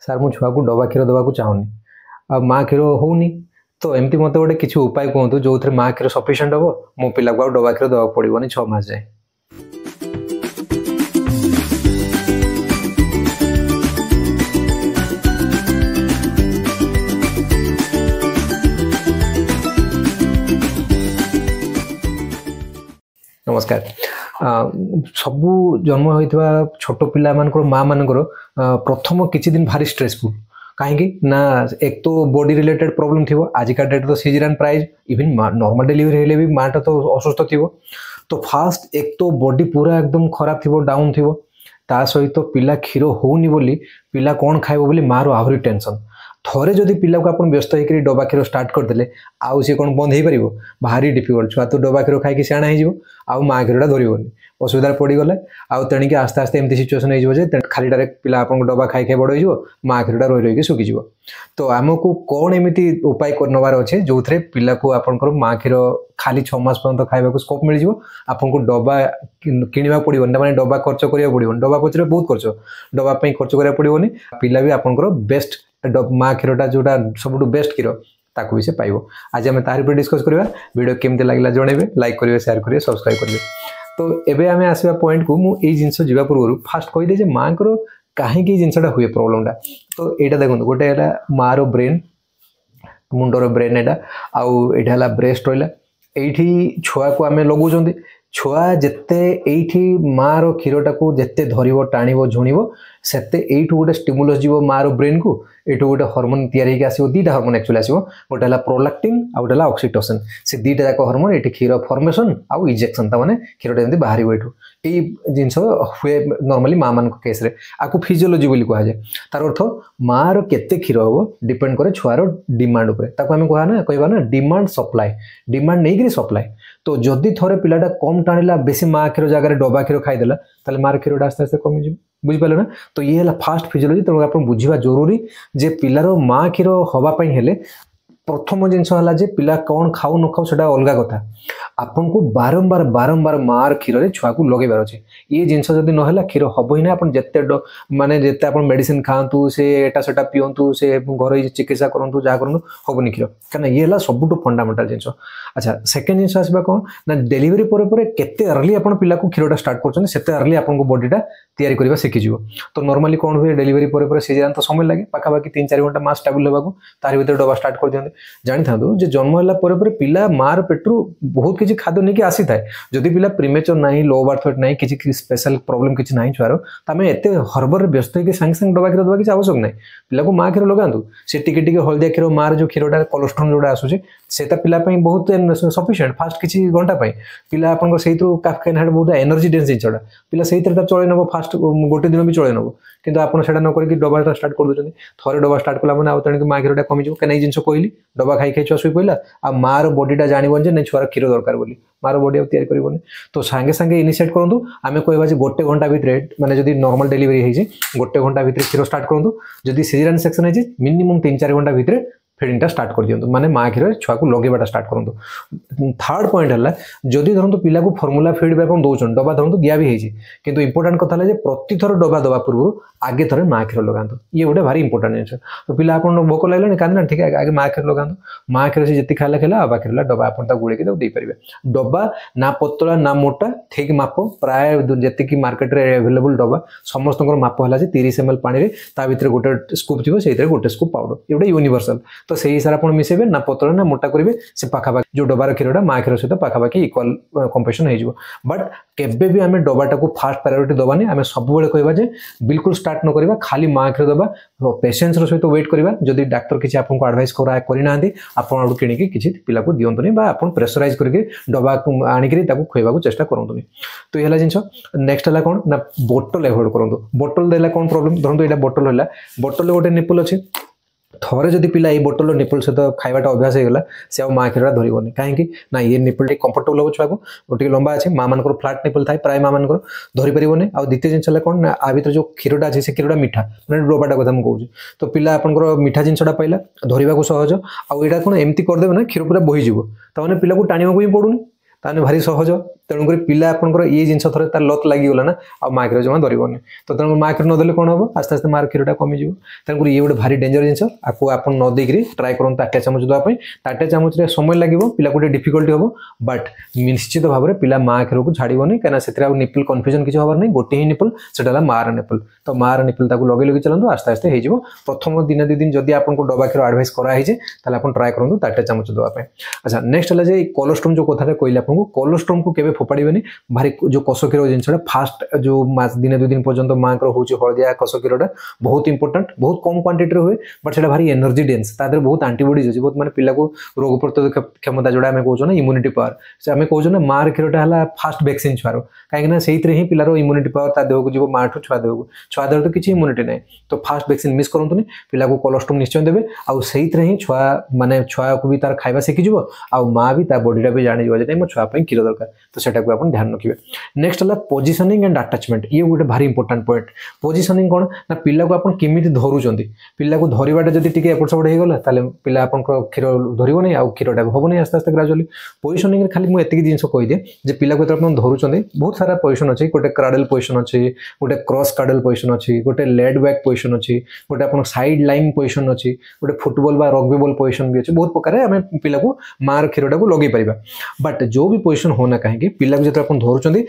Sir ମୁଁ ଛୁଆକୁ ଡବା କ୍ଷୀର ଦେବାକୁ ଚାହୁଁନି ଆଉ ମା କ୍ଷୀର ହେଉନି ତ ଏମିତି ମୋତେ ଗୋଟେ କିଛି ଉପାୟ କୁହନ୍ତୁ ଯେଉଁଥିରେ ମା କ୍ଷୀର ସଫିସିଏଣ୍ଟ ହେବ ମୋ ପିଲାକୁ ଆଉ ଡବା କ୍ଷୀର ଦେବାକୁ ପଡ଼ିବନି 6 ମାସ ଯାଏ। नमस्कार सबू जन्म होता छोट पिला माँ मान प्रथम किसी दिन भारी स्ट्रेसफुल कहीं ना एक तो बॉडी रिलेटेड प्रॉब्लम थी आजिका डेट तो सीजन प्राइज इवन नॉर्मल डिलीवरी हेले भी माँ तो असुस्थ थी तो फास्ट एक तो बॉडी पूरा एकदम खराब थी डाउन थी ता सहित पिला क्षीर होनी बोली पिला कौन खाइब बोली माँ आहरी टेंशन थोड़े जदि पिला को आप व्यस्त होकर डबा क्षीर स्टार्ट करदे आउ सी कौन बंद हो पार भारी डिफिकल्ट छुआ तो डबा क्षीर खाई सियाणा हो माँ क्षीरटा धरबनी असुविधा पड़गला आउ तेणिक आस्ते आस्ते एमती सिचुएसन हो खाली डायरेक्ट पिला आप डबा खाई खाई बड़ हो माँ क्षीरटा रही रही सुखीज तो आमको कौन एमती उपाय नवार अच्छे जो थे पिला को आपंकर माँ क्षीर खाली 6 मास पर्यंत खाइबा स्कोप मिल आपको डबा किणवा पड़ो मैंने डबा खर्च करा पड़ो डबा पचर बहुत खर्च डबापी खर्च करा पड़ोनी पिला भी आपंकर बेस्ट माँ क्षीरटा जोटा सब बेस्ट क्षीर ताकू भी से पाइब आज आम तार डिस्कस करवा वीडियो केमती लगे जनइबे लाइक करेंगे शेयर करेंगे सब्सक्राइब करेंगे। तो एबे आमे आसवा पॉइंट को मुझे जिनस जावा पूर्व फास्ट कहीदे माँ को कहीं जिनसा हुए प्रोब्लेमटा तो यहाँ देखो गोटे है माँ रो ब्रेन मुंडर ब्रेन एटा आउ एटा ब्रेस्ट रहा ये छुआ को आम लगुंट छुआ जिते ये माँ रो क्षीरटा को जिते धरब टाणव झुणव सेते एठू गोटे स्टिमुलस जीव माँ रो ब्रेन को एठू गोटे हार्मोन तैयारी आसो दुईटा हार्मोन एक्चुअली आसो गोटे है प्रोलैक्टिन आ गोटे है ऑक्सीटोसिन से दुईटा जाक हार्मोन ये क्षीर फॉर्मेशन आउ इजेक्शन तमाने क्षीरटा जमी बाहर एठू ये जिनस हुए नॉर्मली माँ मान केस आपको फिजियोलॉजी बोली कह जाए तार अर्थ माँ रो केते क्षीर हम डिपेंड करे छुआर डिमांड उपर आम कहवा ना डिमांड सप्लाई डिमांड नहीं सप्लाई तो जदि थोड़े पिलाटा कम टाणिला बेसी माँ क्षीर जगह डबा क्षीर खाईदेला ताले माँ क्षीरटा आस्ते आस्ते कमिज बुझिपारे ना तो ये है फास्ट फिजियोलॉजी तेणु आप बुझा जरूरी जे पिलार माँ क्षीर हवापाई हेले प्रथम जिनस है पिला कौन खाऊ न खाऊ सेटा अलग कथा आपन को बारंबार बारंबार मार क्षीर छुआ को लगेबार अच्छे ये जिनस जब ना क्षीर हम ही ना जिते माने जिते आप मेडिसिन खातु से एटा सेटा पिंतु से घर चिकित्सा करूँ जहाँ करूँ हेनी क्षीर क्या ये है सबुठ फंडामेंटाल जिनस। अच्छा सेकेंड जिनस आसवा कौन ना डेलीवरी पर केते अर्ली आप पिला को क्षीरटा स्टार्ट करते अर्ली आपको बॉडीटा तैयारी करवा शिखिज तो नॉर्मली कौन हुए डेलीवरी पर सीजन तो समय लगे पाखापाखि 3-4 घंटा मास स्टेबल होगा तार भर डबा स्टार्ट कर दिखाते जानी था जो जन्म है पिला मार पेट्रु बहुत किसी खाद्य नहीं आसी थाए जदि पिला प्रीमेचर ना लो बार्थ वेट ना कि स्पेशल प्रॉब्लम किसी ना छुआर तो आम एत हर्बर व्यस्त होकर सांगे सांगे डबा क्षीर देवा किसी आवश्यक ना पिला को माँ क्षीर लगातु से टिके हलदिया क्षीर मार जो क्षीरटा कोलेस्ट्रॉल जोड़ा आसूचे सेटा पिला बहुत सफिशिएंट फास्ट किसी घंटा पिला आपको से बहुत एनर्जी डेन्स जिनसा पिला से चल नब फास्ट गोटे दिन भी चल नब कि आपड़ा नक डबाटा स्टार्ट कर दूसरी थे डबा स्टार्ट कला मैंने आगे माँ क्षीरटा कमिज कहीं जिन कहली डबा खाई खाई छुआ शुई पड़ा आ माँ बॉडीटा जानवन नहीं छुआर क्षीर दरकार बोली माँ बॉडी तैयारी करनी तो सांगे सांगे इनिशिएट करूँ आम कह गोटे घंटा भितर मैंने जब नॉर्मल डिलीवरी होती गोटे घंटा भितर क्षीर स्टार्ट करूँ जब सीजन सेक्शन है मिनिमम 3-4 घंटा भितर फिडिंगटा स्टार्ट कर दिंतु माने माँ क्षीर छुआ को लगेबाटा स्टार्ट करूँ। थर्ड पॉइंट है जदि धरतु पिला को फर्मुला फीड भी दौरान डबा धरतु दिया भी होती किंतु इंपोर्टाट कथा है प्रति थर डबा दवा पूर्व आगे थोड़े माँ क्षीर लगातु ये गोटे भारी इंपोर्टाट जिन तो पिला आप भोक लगे कांदा ठीक है आगे माँ क्षीर लगातु माँ क्षीर से जी खाला खेला आबा क्षीर डबा आप गुड़े देपारे डबा ना पतला ना मोटा ठीक माप प्राय जी मार्केट में एवेलेबल डबा समस्त माप है 30 ml पानी भर गोटे स्कूप थी से गोटे स्कूप पाउडर ये गोटे यूनिवर्सल तो से हिसाब से मिसेबे ना पतला ना मोटा करेंगे से पाखापाखि जो डबार क्षीरटा माँ क्षीर सहित पाखापाखि इक्वाल कंपेरिजन हो बट केबे भी आम डबाटा को फास्ट प्रायोरिटी दबानी आम सब कहवा बिल्कुल स्टार्ट न करवा खाली माँ क्षीर दबा पेशेंस सहित वेट करवा जदि डाक्तर किसी आपको एडवाइस करना आपड़ किणिकी किसी पिला को दिंतुनी आप प्रेसराइज करके डबा आणिकी खुआवा चेष्टा करतुनी तो ये जिन नेक्स्ट है कौन ना बोतल एवोड करूँ बोतल देला कौन प्रॉब्लम धरतु यहाँ बोतल है बोतल गोटे निपुल अच्छे थोड़े जदि पिला ये बोतल निपुल सहित खाइबाटा अभ्यास होगा से माँ क्षीरटा धरबनी कहीं ना ये निपुल कंफर्टेबल हम छुआ को लंबा अच्छे माँ मान फ्लाट निपुल थाए प्राय माँ मान धरीपर आउ द्वितीय जिन कौन ना आ भर जो क्षीरटा अच्छे से क्षीरटा मीठा मैंने डबाटा कथा मुझे तो पिला आपंकर मीठा जिनसा पाइला धरवा को सहज आउ यहाँ कौन एमती करदे ना क्षीर पूरा बोहीज तो पिला को टाणिया भी पड़ूनी ताने भारी सहज तेणुक पिला आपंकर ये जिन थे तार लत लगिगला ना आ माँ क्षीर जमा धरबनी तो तेणु माँ क्षीर नदेले कौन हम आस्ते आस्ते माँ क्षीरटा कमिज तेणुक ये गोटे भारी डेंजर जिन आपको आप नदेक ट्राए करूँ ताटिया चामच देवाई ताटिया चामच समय लगे पिला गोटे डिफिकल्टी हम बट निश्चित भाव में पिला माँ क्षीर को छाड़बनी कहीं निपल कन्फ्यूजन किसी हबार नहीं गोटे ही निपल से मार निपल तो मार निपल लगे लगे चलते आस्ते आस्ते हो प्रथम दिन 2 दिन जदि आपको डबा क्षीर आडभाइस कराई आपन ट्राए करूँ ताटिया चामच देवाई। अच्छा नेक्स्ट है कोलेस्ट्रम जो कथा कहले आपको कोलेस्ट्रम को केवे फोपाड़े भारी जो कष क्षीर जिनसा फास्ट जो दिन 2 दिन पर्यंत माँ हूँ हलदिया कष क्षीरटा बहुत इंपोर्टाट बहुत कम क्वांटिटी हुए बट से भारी एनर्जी डेन्स तादर बहुत आंटीबडीज अच्छे बहुत माने पिला को रोग प्रतिरोधक क्षमता जोड़ा आम कौन ना इम्यूनिटी पावर से आम कौन ना माँ क्षीरटा है फास्ट वैक्सीन छुआर कहीं से ही पिलार इम्यूनिटी पावर ता देह को जीव माँ ठू छुआ देह को छुआ देह तो किसी इम्यूनिटी ना तो फास्ट वैक्सीन मिस करतुनि पिला को कोलेस्ट्रम निश्चय देवे आउ से ही छुआ माने छुआ को भी तार खाଇବା शिखिज आउ माँ भी बॉडीटा भी जानी जे मो छुआ क्षीर दरकार तो सेटा को आप ध्यान रखिए। नेक्स्ट है पोजिशनिंग एंड अटैचमेंट ये गोटे भारी इंपोर्टाट पॉइंट पोजिशनिंग कौन ना पिला को आप केमी धरुंच पिला को धरवाटा जब टी एपट सेपट होगला पिला आप क्षीर धरब नहीं आउ क्षीरटा हम नहीं आस्ते आस्ते ग्राजुअली पोजिशनिंग खाली मुझे जिन कहीदे पिला को धरुंच बहुत सारा पोजिशन अच्छी गोटे क्राडल पोजिशन अच्छी गोटे क्रॉस क्राडल पोजिशन अच्छी गोटे लेड बैक पोजिशन अच्छी गोटे आप साइड लाइन पोजिशन अच्छी गोटे फुटबॉल बा रग्बी बॉल पोजिशन भी अच्छी बहुत प्रकार आम पिला को मार क्षीरटा को लगे पार बट जो भी पोजिशन होना कहीं पिला को जो धरुंच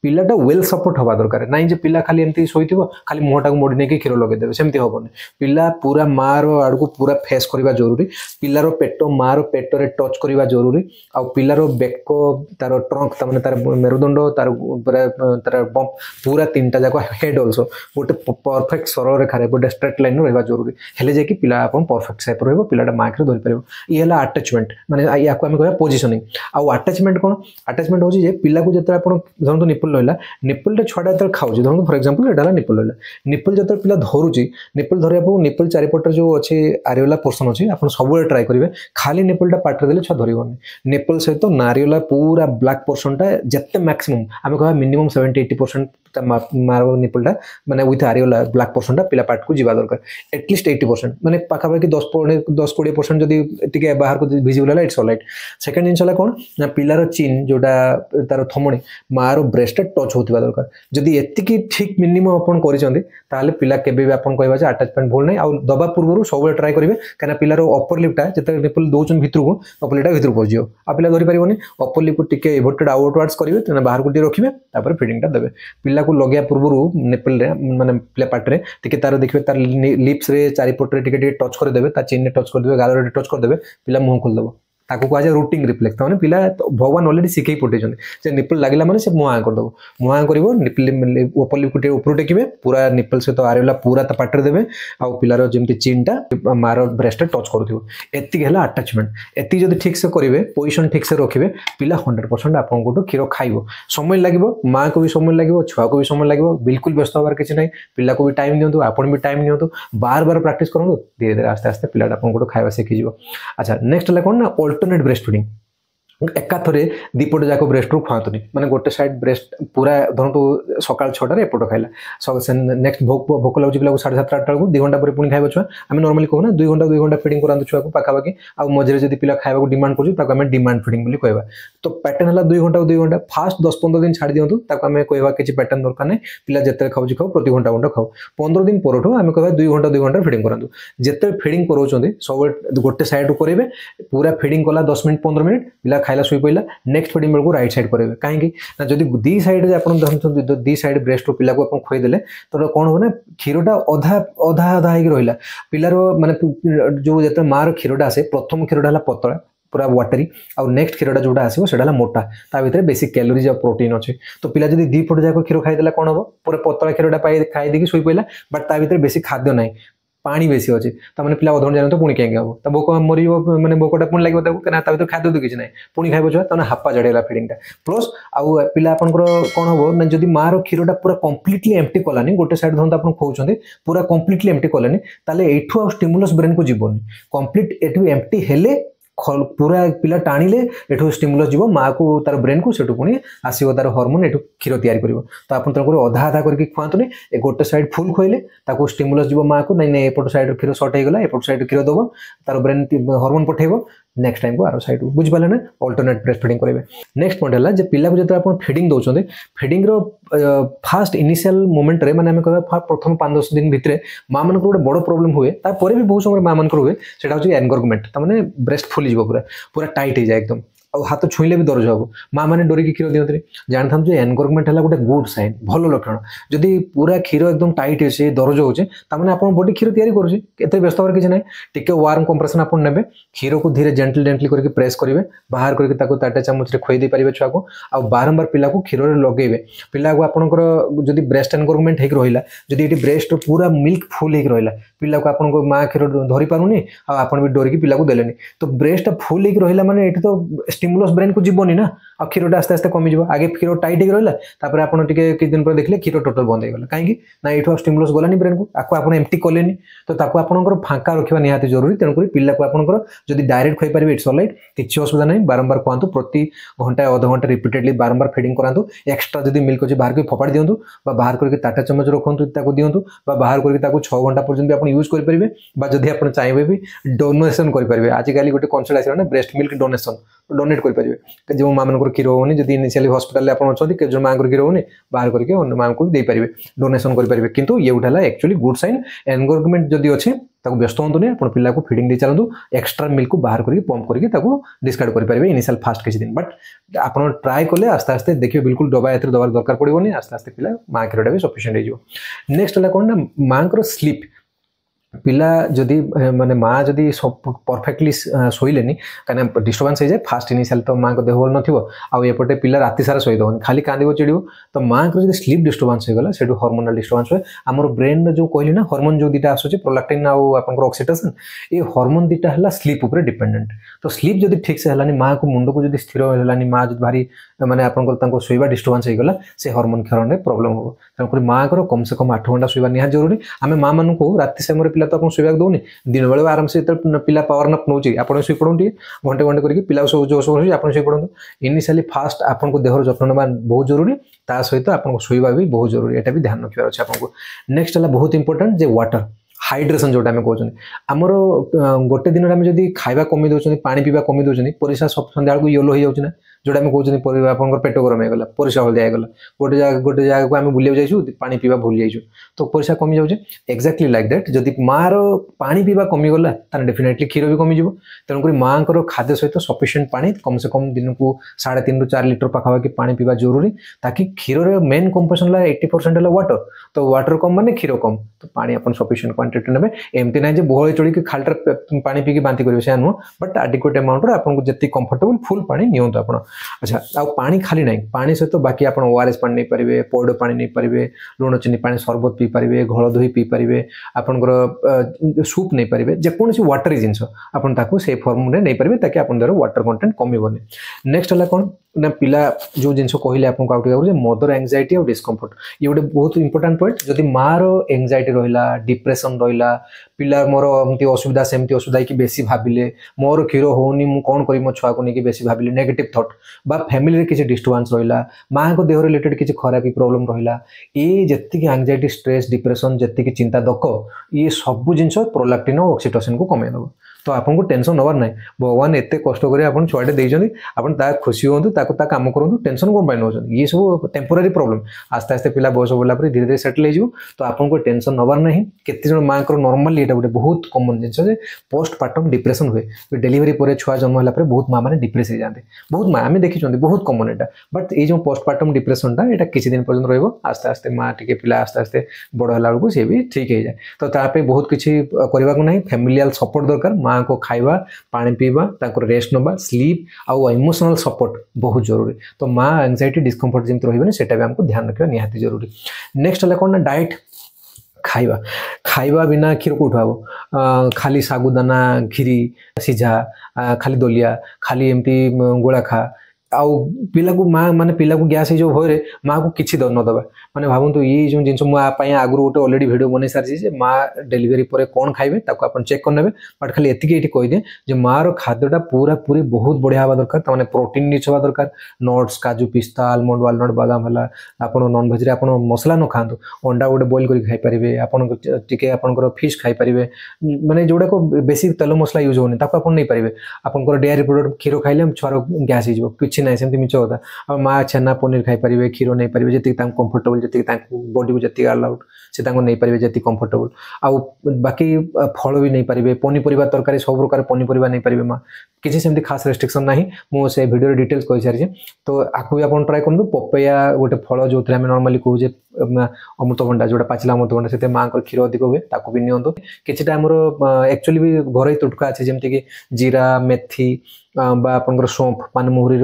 पिलाटा वेल सपोर्ट हवा दरकार ना जे पिला खाली एमती शोइथिबो खाली मुहटा को मोड़ी नहीं क्षीर लगे देवे सेमती हेनी पिला पूरा मार आड़ को पूरा फेस करवा जरूरी पिलार पेट मार पेटर टच करवा जरूरी आ पिलार बेक तार ट्रंक तमाने तार मेरुदंड तार तार पूरा 3टा जाक हेड ऑल्सो गोटे परफेक्ट सरल रेखार गोटे स्ट्रेट लाइन रहा जरूरी हेले जाकि पिला आपन परफेक्ट शेप रहिबो पिलाटा माँ क्षीर धरि परिबो ये हला अटैचमेंट माने या को हम कहबा पोजिशनिंग आ अटैचमेंट कोन अटैचमेंट होची जे पिला को जते आपन धरंतु निपल रहा निपल छुआ जो खाऊँ धरत फर एक्जामपल यहाँ निपल रहा निपल जो पिला धरुची निपल धरवा निपल चारिपटे जो अच्छे आरियोला पोर्सन अच्छी आप सब ट्राए करेंगे खाली निपलटा पाटे देले छुआ धरबनी निपल सहित नारियोला पूरा ब्लैक पोर्सनटा जिते मैक्सिमम आम कह मिनिमम 70-80% मार निपलटा माने विथ आरियोला ब्लैक पोर्सनटा पिला पार्ट को जीवा दरकार एटलिस्ट 80% माने पाखापाखि 10-20% जदि बाहर को भिजिबल है इट्स ऑलराइट। सेकंड जिन कौन ना पिलार चिन जोटा तार थमणी मार ब्रेस्ट टच होता दरकार जदि एतिकी ठीक मिनिमम अपन कर पिला केबे भी अपन कहबा जे अटैचमेंट भूल नहीं आउ दबा पूर्व सब ट्राए करेंगे कहीं पिलार अपर लिपटा जिते निपल दौन भितर को अपर लिपटा भितर पहुँच आ पिला धरी पारनी अपर लिप टी एवोटेड आउटवार्ड्स करेंगे बाहर को रखिए फिडिंगटा देवे पिला को लगे पूर्व निपल माने पिला पाटे टी तार देखिए तार लिप्स रे चारिपटे टी टच करदे चिन टच करदे गाल टच करदे पिला मुँह खोलदेव ताको कह जाए रूटिंग रिफ्लेक्स मैंने पिला भगवान अलरेडी शिखई पठे निपल लगे मैंने मुँह करदेव मुँह कर निपल ओपर लिप ऊपर टेकिए पूरा निपल सहित आरियोला पूरा पाटे देवे आउ पिलार जमी चिन्हटा मार ब्रेस्ट टच करुँगी है अटैचमेंट एति जब ठीक से करेंगे पोजिशन ठीक से रखिए पिला 100% आपको क्षीर खाइब समय लगे माँ को भी समय लगे छुआ को भी समय लगे बिल्कुल व्यस्त हबार किसी ना पिला को भी टाइम दिंतु आपन भी टाइम दिंतु बार बार प्रैक्टिस करूँ धीरे धीरे आस्ते आस्ते पिलाटा आपको खाଇବା शिखिज। अच्छा नेक्स्ट है कौन ना अल्टरनेट ब्रेस्ट फीडिंग एकाथरे दीपट जाक ब्रेस्ट रू खुआतुनि माने गोटे साइड ब्रेस्ट पूरा धरतु सकाल 6टार एपट खाइला नेक्स्ट भोक लगे पिला 7:30-8टा को 2 घंटा पर पुणी खाइबा छुआ आम नॉर्मली कहूना 2 घंटा फीडिंग करांतु छुआ को पाखापाखि आ मझे जब पिला खाइबा डिमांड कर डिमांड फीडिंग बोली कहबा तो पैटर्न है 2 घंटा फास्ट 10-15 दिन छाड़ी दिंतु आम कहवा किसी पैटर्न दरकार नहीं पिला जिते खाऊ खाऊ प्रति घंटा खाऊ 15 दिन पर आम कह 2 घंटा फीडिंग करांतु जिते फीडिंग कराउछन्ती सब गोटे साइड करेंगे पूरा फीडिंग कला 10 मिनट 15 मिनट पिला खाइला शुई पड़ा नेक्स्ट फीडिंग बेलू राइट साइड करेंगे कहीं ना जब दी साइड दी साइड ब्रेस्ट पिला को खुईदे तो कौन हो ना क्षीरटा अधा अधा अधा हो रहा पिलार माने जो जो मार क्षीरटा आसे प्रथम क्षीरटा है पतला पूरा वाटरी आउ नेक्स्ट क्षीरटा जोटा आसो से मोटा ता भीतर बेसी कैलोरीज और प्रोटीन अच्छे तो पिला जब 2 फुट जाक क्षीर खाईदेला कौन हम पूरा पतला क्षीरटा खाई देखिए शुई पड़ा बट ता भीतर बेसी खाद्य ना पानी बेसी अच्छे तमें पिला अधघंटे जान तो पुणी कहीं हम तो भोक मरी मैंने भोकटा पुणी लगे भर खाद्य तो किसी ना पुणी खाइब छुआ तमें हापा जड़ेगा फीडिंगटा प्लस आउ पिला आपंकर कौन हम ना जब मार क्षीरटा पूरा कम्प्लीटली एम्प्टी कलानी गोटे साइड धरते आप खुआते पूरा कम्प्लीटली एम्प्टी कलानी ताले एठू आ स्टिमुलस ब्रेन को जीवनी कम्प्लीट एठू एम्प्टी हेले पूरा पिला टाणिले एठू स्टिमुलस जीव माँ को तार ब्रेन को सेठू पुणी आसो तार हार्मोन एठू क्षीर तैयारी कर तो आप अधा अधा करके खुआतुनि गोटे साइड फुल खुआइले ताको स्टिमुलस जीव माँ को नहीं एपट साइड क्षीर सर्ट होगा एपट साइड क्षीर दब तार ब्रेन हार्मोन पठेब नेक्स्ट टाइम को आरो साइड को बुझ पाले ना अल्टरनेट ब्रेस्ट फीडिंग करेंगे। नेक्स्ट पॉइंट है जे पिला को जब आप फीडिंग दौरान फीडिंग रो फास्ट इनिशियल मोमेंट रे माने आम कह प्रथम 5-10 दिन भितर माँ मान गोटे बड़ प्रोब्लेम हुए तापर भी बहुत समय माँ मान हुए सेटा हूँ एनगरमेंट तमाने ब्रेस्ट फुली पूरा पूरा टाइट हो जाए एकदम और हाथ छुईले भी दरज हम माँ मैंने डरिकी क्षीर दिखते जानी था एनगरमेंट है गोटे गुड साइन भल लक्षण जदि पूरा क्षीर एकदम टाइट अच्छे दरज होचे आपन बॉडी क्षीर तैयारी करुचे व्यस्त हमारे किसी ना टिके वार्म कंप्रेशन आप ने क्षीर को धीरे जेंटली करके प्रेस करेंगे बाहर करके ताटे चामच खुई दे पारे छुआ को आ बारंबार पिला को क्षीर लगे पिला को आपंकर जदि ब्रेस्ट एनगरमेंट हो रहा जदि ये ब्रेस्ट पूरा मिल्क फुल हो रहा पिला को आप माँ क्षीर धरी पारुनी आप भी डरिकी पिला को देलेनी तो ब्रेस्ट फुल हो रहा माने ये तो स्टिमुलस ब्रेन को जीवनी ना आ क्षीरटा आस्ते आस्ते कमी जाव आगे क्षीर टाइट हो रहा आपड़ किसी दिन पर देखले क्षीर टोटल बंद हो कहीं ना ये स्टिमुलस गलानी ब्रेन को आपको एम्प्टी कलेनी तो आपंकर फांका रखा निहाती जरूरी तेणुक पिला को आपंकर जदि डायरेक्ट खुई पारे इट्स ऑलराइट किसी असुविधा नहीं बारंबार कहतु प्रति घंटा अध घंटा रिपीटेडली बारंबार फीडिंग करातु एक्सट्रा जदि मिल्क अच्छे बाहर फोपाड़ी दिंतु बाहर करके टाटा चमच रखु दिंतु बाहर करके 6 घंटा पर्यंत आप यूज करेंगे जदि आप चाहिए भी डोनेसन करेंगे आजिकल गोटे कनसेप्ट आसा ना ब्रेस्ट मिल्क डोनेसन डोनेट करेंगे जो माँ मान क्षीर होनी जब इनिशियली हस्पिटाल अच्छे जो माँ क्षीर होनी बाहर करके माँ को देपारे डोनेसन करेंगे कितु ये गोटे है एक्चुअली गुड साइन एनगरमेंट जदि अच्छे व्यस्त हूँ आप पिला को फीडिंग दे चलतु एक्सट्रा मिल्क को बाहर करके पंप करके डिस्कार्ड करेंगे इनिशियल फास्ट किसी दिन बट आप ट्राए कले आस्ते आस्ते देखिए बिल्कुल डबा ए दबार दरकार पड़ोनी आस्ते आस्ते पिला माँ क्षीरटा भी सफिशिएंट हो। नेक्स्ट है कौन ना माँ स्लीप पिला जदि माने माँ जदि सब परफेक्टली शोलेनी कहीं डिस्टर्बांस हो जाए फास्ट इनिशियल तो माँ को देह भल नपटे पिला राति सारा शोदेवनी खाली कांद चिड़ो तो माँ को जब स्लीप डिस्टर्बांस होगा से हार्मोनाल डिस्टर्बांस हुए आम ब्रेन जो कहली ना हार्मोन जो दुटा आसूँ प्रोलैक्टिन आपर ऑक्सीटोसिन ये हार्मोन दुटा है स्लीप उपर डिपेंडेंट तो स्लीप जब ठीक से है माँ को मुंड को जब स्थिर है माँ जो भारी माने आपको शोवा डिस्टर्बांस होगा से हार्मोन क्षरण में प्रोब्लेम हो तेणुक माँ को कम से कम 8 घंटा शोवा निहात जरूरी आम माँ मान को राति समय पिला तो आप शोवा दौनी दिन बेले आराम से पिला पावर नाप नौ आप शोई पड़े घंटे घंटे करके पिला जो शोई आप शोई पड़ो इनिशियली फास्ट आपको देहर जत्न ना बहुत जरूरी ता सहित आपको शोवा भी बहुत जरूरी यहाँ भी ध्यान रखार अच्छे आपको। नेक्स्ट है बहुत इंपोर्टेंट जे वाटर हाइड्रेशन जोटा आम कहते आमर गोटे दिन में जब खावा कमी दौरान पानी पीवा कमी दौरान परिस्रा सब सन्ध्या को येलो हो जाए जोटा आम कहते आप पेट गरम होगा परिस्रा हल्दिया होगा गोटे जगह को आम बुले जाइए पानी पीवा भूल जाइए तो परिस्रा कमी जाए एक्जाक्टली लाइक दैट जदि माँ पानी पीवा कमीगला डेफिनेटली क्षीर भी कमीज तेणुक माँ खाद्य सहित सफिशिएंट पानी कम से कम दिन को 3.5 ରୁ 4 लीटर पाखापाखि पानी पीवा जरूरी ताकि क्षीर मेन कंपोजिशन है 80% है वाटर तो वाटर कम माने क्षीर कम तो पानी आप सफिशिएंट क्वांटिटी ने एमती ना बहली चढ़ी खाली पानी पीकी बांति करेंगे से नुह बट आडिक्वेट अमाउंट आपको जी कंफर्टेबल फुल पानी नियंतु आप अच्छा आ पानी खाली ना पानी सहित बाकी आप ओआरएस पानी नहीं पारे पौड पानी नहीं पारे लुण चीनी पानी सरबत पी पारे घोल दही पी पारे आपंकर सूप नहीं पारे जेकोसी वाटरी जिनस आपको से फर्म में नहीं पारे ताकि आप वाटर कंटेंट कमी। नेक्स्ट है कौन ना पिला जो जिन कहले आपको मदर एंजाइटी और डिस्कम्फर्ट ये गोटे बहुत इंपोर्टेंट पॉइंट जदि माँ एंजाइटी रहा डिप्रेशन रहा पिला मोर एमती असुविधा सेमती असुविधा कि बेसी भाविले मोर क्षीर होनी मु कौन करी मो छुआ को लेकिन बेसी भाविले नेगेटिव थॉट बा फैमिली रे किसी डिस्टर्बांस रहा माँ को देह रिलेटेड किसी खराबी प्रॉब्लम रहा ये जी एंजाइटी स्ट्रेस डिप्रेशन जी चिंता दक ये सब जिन प्रोलैक्टिन और ऑक्सीटोसिन को कमेदेव तो आपको टेंशन नवार ना भगवान एत कष्ट कर छुआटे देते आप खुशी हूँ कम करूँ टेंशन कौन पाई नौ ये सब टेम्पोरारी प्रॉब्लम आस्ते आस्ते पिला बयस बोला धीरे धीरे सेटल हो तो आपको टेंशन नवार ना केते माँ नॉर्मली ये गोटे बहुत कमन जिन पोस्टपार्टम डिप्रेशन हुए डेलीवरी पर छुआ जन्म है बहुत माँ मैंने डिप्रेस हो जाते बहुत माँ आम देखी बहुत कमन यहाँ बट ये जो पोस्टपार्टम डिप्रेशनटा यहाँ किसी दिन पर्यटन रही आस्ते आस्ते माँ टी पिला आस्ते आस्ते बड़ है सी भी ठीक हो जाए तो ताप बहुत किसी करने को ना फैमिलियल सपोर्ट दरकार माँ को खाइबा पानी पीवा रेस्ट नवा स्लीप आउ इमोशनल सपोर्ट बहुत जरूरी तो माँ एंजाइटी डिस्कम्फर्ट जमी रही है भी हमको ध्यान रखा निहाती जरूरी। नेक्स्ट है कौन ना डाइट खाइबा खाइबा बिना क्षीर कौट हम खाली सागुदाना खीरी सीझा खाली दलिया खाली एमती गोला खा आउ पिला को माँ माने पिला को गैस हो भय माँ को किसी न दबा माने भावतु ये जो जिन आगु गोटे अलरेडी वीडियो बन सारी माँ डेलीवरी पर कौन खाइबे ताको अपन चेक करने बट खाली एतिकी ये कहीदे जो माँ खाद्यटा पूरा पूरी बहुत बढ़िया हवा दरकार ताने प्रोटीन रिच हवा दरकार नट्स काजू पिस्ता आलमंड वालनट बादाम है आपन नॉन वेज रे आपन मसला न खातु अंडा गोटे बॉइल कर खाई पारे आपन टिके आपनकर फिश खाई पारे माने जोड़ा को बेसी तेल मसला यूज होनी ताको आपन नहीं पारे आपनकर डेयरी प्रोडक्ट क्षीर खाइले छुआर गैस हो किसी ना सेमती मिछ कथा आ माँ छेना पनीर खाई पारे क्षीर नहीं पारे जी कंफर्टेबल जी बॉडी को जी अलाउड से नहीं पारे जी कंफर्टेबल आउ बाकी फल भी नहीं पारे पनीपरिया तरकारी सब प्रकार पनीपरिया नहीं पारे माँ किसी सेमती खास रेस्ट्रिक्शन ना मुझे वीडियो डिटेल्स कही सारी तो आपको भी आप ट्राए करूँ पपैया गोटे फल जो आम नॉर्मली कहे अमृतभंडा जोटा पाचिला अमृतभंडा से माँ क्षीर अधिक हुए ताको भी नियंतु किसी एक्चुअली भी घर तुटका अच्छे जमीक कि जीरा मेथी आपंकर सौंफ पानमुहुरी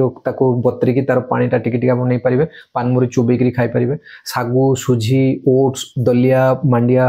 बतरिकी तार पानीटा टिके नहीं पारे पानमुहुरी चुबैक खाई पारे सागु सुझी ओट्स दलिया मांडिया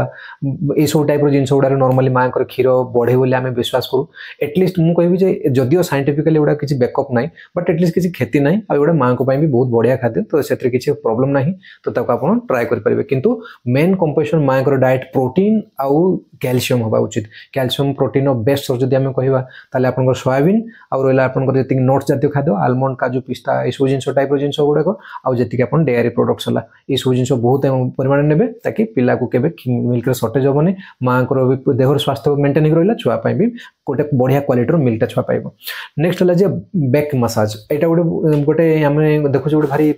ये सब टाइप जिन गुड़ा नॉर्मली माँ क्षीर बढ़े बोली आम विश्वास करूँ एटलिस्ट मुझे जदिव साइंटिफिकली एगुड़ा किसी बैकअप ना बट एटलिस्ट किसी क्षति ना आउटा माँ को भी बहुत बढ़िया खाद्य तो से किसी प्रॉब्लम ना तो आप ट्राए करेंगे किंतु मेन कंपोजिशन माँ डाइट प्रोटीन आउ कैल्शियम हवा उचित कैल्शियम प्रोटीन बेस्ट सोर्स जब आम कहवा ताले आपन सोयाबीन आउ रहा आपंकर जी नट्स जातीय खाद्य आलमंड काजू पिस्ता ये सब जिन टाइप जिन गुड़ाक आउ जी आप डेयरी प्रोडक्ट्स है ये सब जिन बहुत परिमाण ने ताकि पिला को मिल्क सर्टेज हेनी माँ भी देहर स्वास्थ्य मेंटेन हो रहा छुआपाई भी गोटे बढ़िया क्वालिटी मिल्कटा छुआ पाइब नेक्स्ट है बैक मसाज यहाँ गोटे गोटे आम देखु गोटे भारी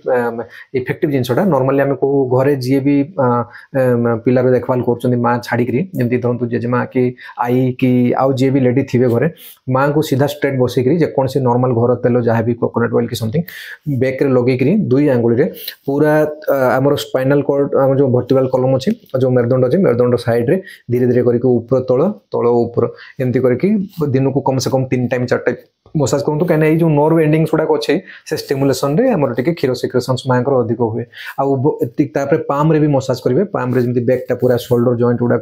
इफेक्टिव जिनसा नॉर्मली आम को घरे जी भी पिलार देखभाल कर माँ छाड़ी जमी धरतु जेजेमा कि आई कि आउ जी भी लेडी थे घरे माँ को सीधा स्ट्रेट बसईक जेकोसी नॉर्मल घर तेल जहाँ भी कोकोनट ऑयल की समथिंग बैक लगे दुई आंगुली पूरा आमर स्पाइनल कॉर्ड आम जो वर्टिकल कॉलम अच्छे जो मेरुदंड अच्छे मेरुदंड साइड रे धीरे धीरे करके ऊपर तल तल ऊपर एमती करके दिन को कम से कम 3 टाइम 4 टाइम मसाज करूँ कहीं जो नर्व एंडिंग्स गुड़ाक अच्छे से स्टिमुलेसन रे आमर टिके क्षीर सिक्रेशंस माँ अधिक हुए आउे पाम रे भी मसाज करेंगे पाम रे जमी बैकटा पूरा शोल्डर जॉइंट गुड़ाक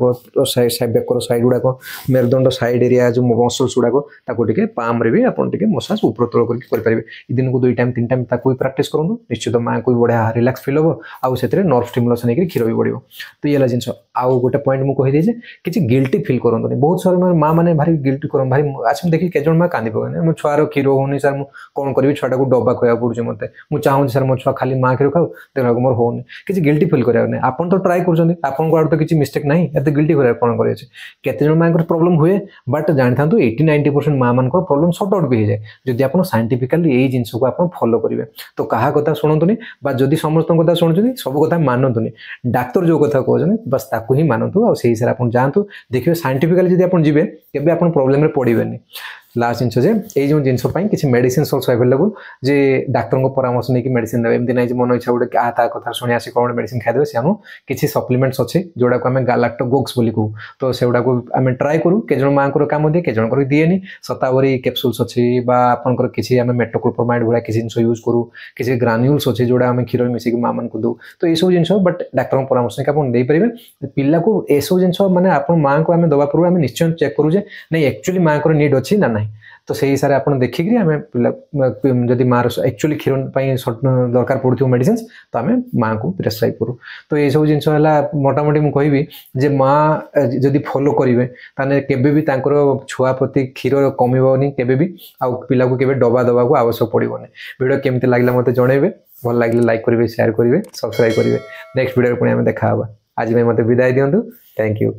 बैकर साइड गुड़ाक मेरुदंड साइड एरिया जो मसल्स गुड़ाक पाम रे भी आप मसाज ऊपर तल करेंगे दिन को 2 टाइम 3 टाइम भी प्राक्ट करूँ निश्चित माँ को भी बढ़िया रिलैक्स फिल हम आउ से नर्व स्टिमुलेसन होकर क्षीर भी बढ़ो तो ये जिन आउ गोटे पॉइंट मुझे कहीदे किसी गिल्टी फिल करते बहुत सारे माँ मैंने भारी गिल्टी कर भारी आज देखिए केज माँ कांदी पकड़े छुआर क्षीर होनी सर मुझे कौन करी छुआ को डब्बा खुआ पड़े मत मुझे चाहूँ सर मो छुआ खाली माँ क्षीर खाऊ देखा मोर होनी किसी गिल्टी फिल करार नहीं आप तो ट्राए कर तो किसी मिस्टेक ना एत गिल्टी करार कौन कर माँ प्रॉब्लम हुए बट जानी था 80-90% माँ मान प्रॉब्लम सॉर्ट आउट भी हो जाए जदि आप साइंटिफिकली यही जिन को आप फॉलो करेंगे तो क्या कथा शुणुनि जदि समस्त कथा शुणुं सब कथा मानतुनि डाक्तर जो कथा कहते बस ताकू ही मानतु आ हिसाब से आप जातु देखिए साइंटिफिकली जब आप जी केवे आप प्रॉब्लम पड़े लास्ट जिन ये जो जिनस किसी मेडिसिन अल्सो अवेलेबल जे डाक्तर को परामर्श नहीं कि मेडिसिन देवे एमती ना मन इच्छा गोटे ता कथा शुणी आसी कौन मेडिसिन खाईदे से आम किसी सप्लीमेंट्स अच्छे जोड़ा को आम गालाक्टोगोक्स बोली कहू तो से गुड़ा को आम ट्राए करूँ केजन माँ काम दिए केजन दिएनि शतावरी कैप्सूल्स अच्छे आपंकर किसी आम मेटोक्लोप्रोमाइड भाया किसी जिन यूज करूँ किसी ग्रान्यूल्स अच्छे जोड़ा आम क्षीर मिसिक माँ मान को दू तो ये सब जिन बट डाक्तर परामर्श नहीं आप देपारे पिला को यह सब जिन मैंने आप माँ को आम दवा पूर्व आम निश्चय चेक करूँ नहीं एक्चुअली माँ को नीड अच्छी ना ना तो से हिसाब से आप देखिक आम जदि माँ एक्चुअली क्षीर दरकार पड़ो मेडिसिन तो आम माँ को प्रेस्क्राइब करूँ तो ये सब जिन मोटामोटी मुझे कहबी माँ जदि फॉलो करेंगे ताने केबे भी छुआ प्रति क्षीर कमिबनी केबे भी आउ पिला को केबे डबा दबा को आवश्यक पड़ोनी वीडियो केमती लागला मते जणेबे भल लागले लाइक करेंगे शेयर करेंगे सब्सक्राइब करेंगे नेक्स्ट वीडियो पुणी आम देखा आज मते विदाय दिंतु थैंक यू।